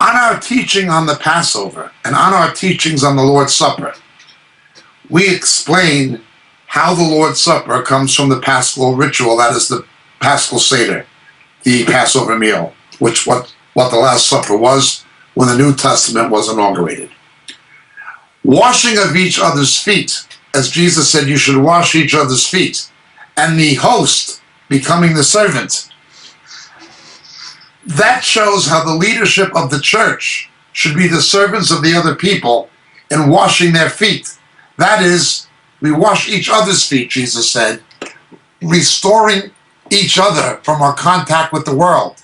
On our teaching on the Passover and on our teachings on the Lord's Supper, we explain how the Lord's Supper comes from the Paschal ritual, that is the Paschal Seder, the Passover meal, which what the Last Supper was when the New Testament was inaugurated. Washing of each other's feet, as Jesus said, you should wash each other's feet, and the host becoming the servant. That shows how the leadership of the church should be the servants of the other people in washing their feet. That is, we wash each other's feet, Jesus said, restoring each other from our contact with the world.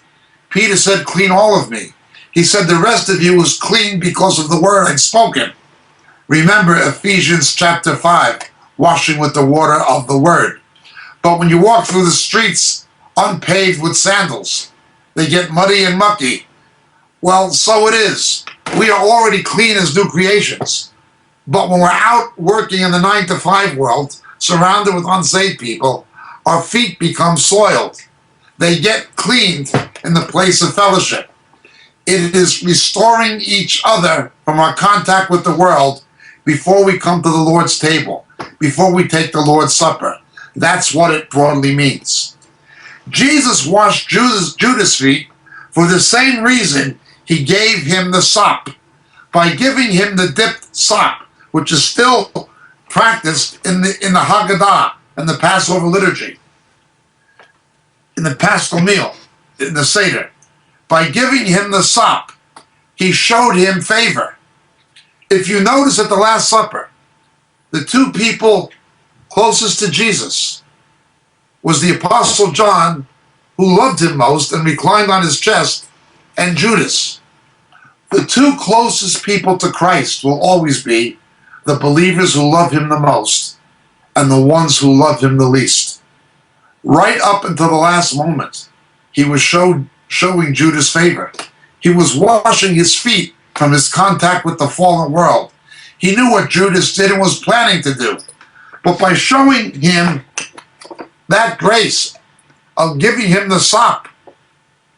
Peter said, clean all of me. He said, the rest of you is clean because of the word I've spoken. Remember Ephesians chapter 5, washing with the water of the word. But when you walk through the streets unpaved with sandals, they get muddy and mucky. Well, so it is. We are already clean as new creations. But when we're out working in the 9-to-5 world, surrounded with unsaved people, our feet become soiled. They get cleaned in the place of fellowship. It is restoring each other from our contact with the world before we come to the Lord's table, before we take the Lord's Supper. That's what it broadly means. Jesus washed Judas' feet for the same reason he gave him the sop, by giving him the dipped sop, which is still practiced in the Haggadah and the Passover liturgy, in the Paschal meal, in the Seder. By giving him the sop, he showed him favor. If you notice at the Last Supper, the two people closest to Jesus was the Apostle John, who loved him most and reclined on his chest, and Judas. The two closest people to Christ will always be the believers who love him the most and the ones who love him the least. Right up until the last moment, he was showing Judas favor. He was washing his feet from his contact with the fallen world. He knew what Judas did and was planning to do. But by showing him that grace of giving him the sop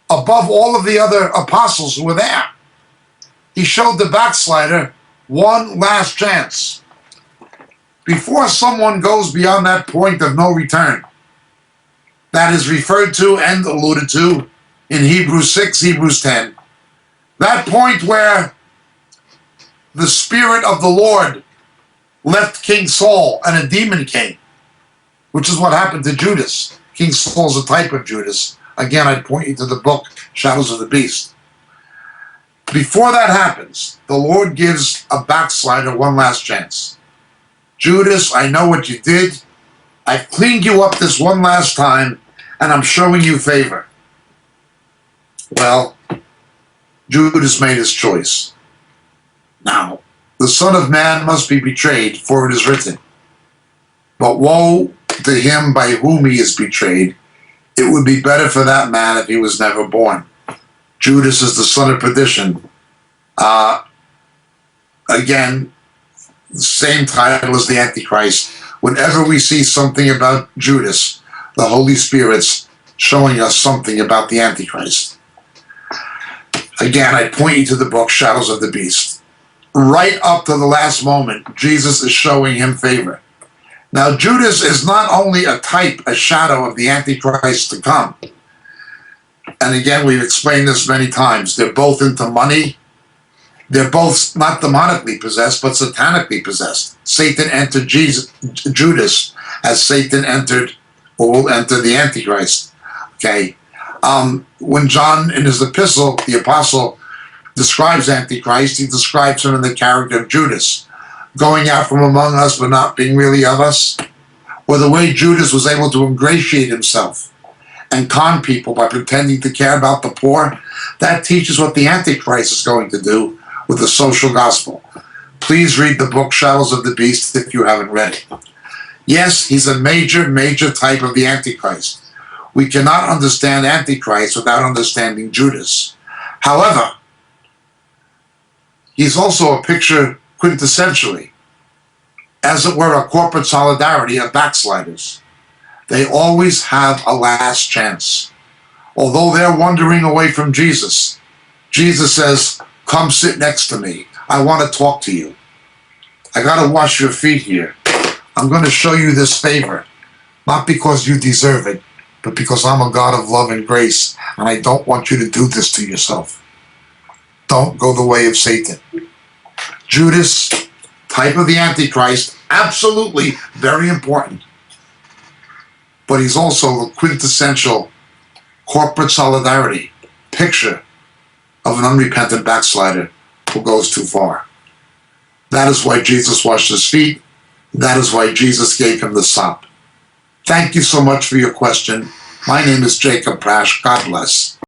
above all of the other apostles who were there, he showed the backslider one last chance. Before someone goes beyond that point of no return, that is referred to and alluded to in Hebrews 6, Hebrews 10, that point where the Spirit of the Lord left King Saul and a demon came, which is what happened to Judas. King Saul's a type of Judas. Again, I'd point you to the book, Shadows of the Beast. Before that happens, the Lord gives a backslider one last chance. Judas, I know what you did. I've cleaned you up this one last time, and I'm showing you favor. Well, Judas made his choice. Now, the Son of Man must be betrayed, for it is written, but woe to him by whom he is betrayed. It would be better for that man if he was never born. Judas is the son of perdition. Again, the same title as the Antichrist. Whenever we see something about Judas, the Holy Spirit's showing us something about the Antichrist. Again, I point you to the book, Shadows of the Beast. Right up to the last moment, Jesus is showing him favor. Now, Judas is not only a type, a shadow of the Antichrist to come. And again, we've explained this many times. They're both into money. They're both not demonically possessed, but satanically possessed. Satan entered Judas as Satan entered or will enter the Antichrist. Okay. When John, in his epistle, the apostle, describes Antichrist, he describes him in the character of Judas, going out from among us but not being really of us, or the way Judas was able to ingratiate himself and con people by pretending to care about the poor. That teaches what the Antichrist is going to do with the social gospel. Please read the book Shadows of the Beast if you haven't read it. Yes, he's a major, major type of the Antichrist. We cannot understand Antichrist without understanding Judas. However, he's also a picture quintessentially, as it were, a corporate solidarity of backsliders. They always have a last chance. Although they're wandering away from Jesus, Jesus says, come sit next to me. I want to talk to you. I got to wash your feet here. I'm going to show you this favor, not because you deserve it, but because I'm a God of love and grace, and I don't want you to do this to yourself. Don't go the way of Satan. Judas, type of the Antichrist, absolutely very important. But he's also the quintessential corporate solidarity picture of an unrepentant backslider who goes too far. That is why Jesus washed his feet. That is why Jesus gave him the sop. Thank you so much for your question. My name is Jacob Prasch. God bless.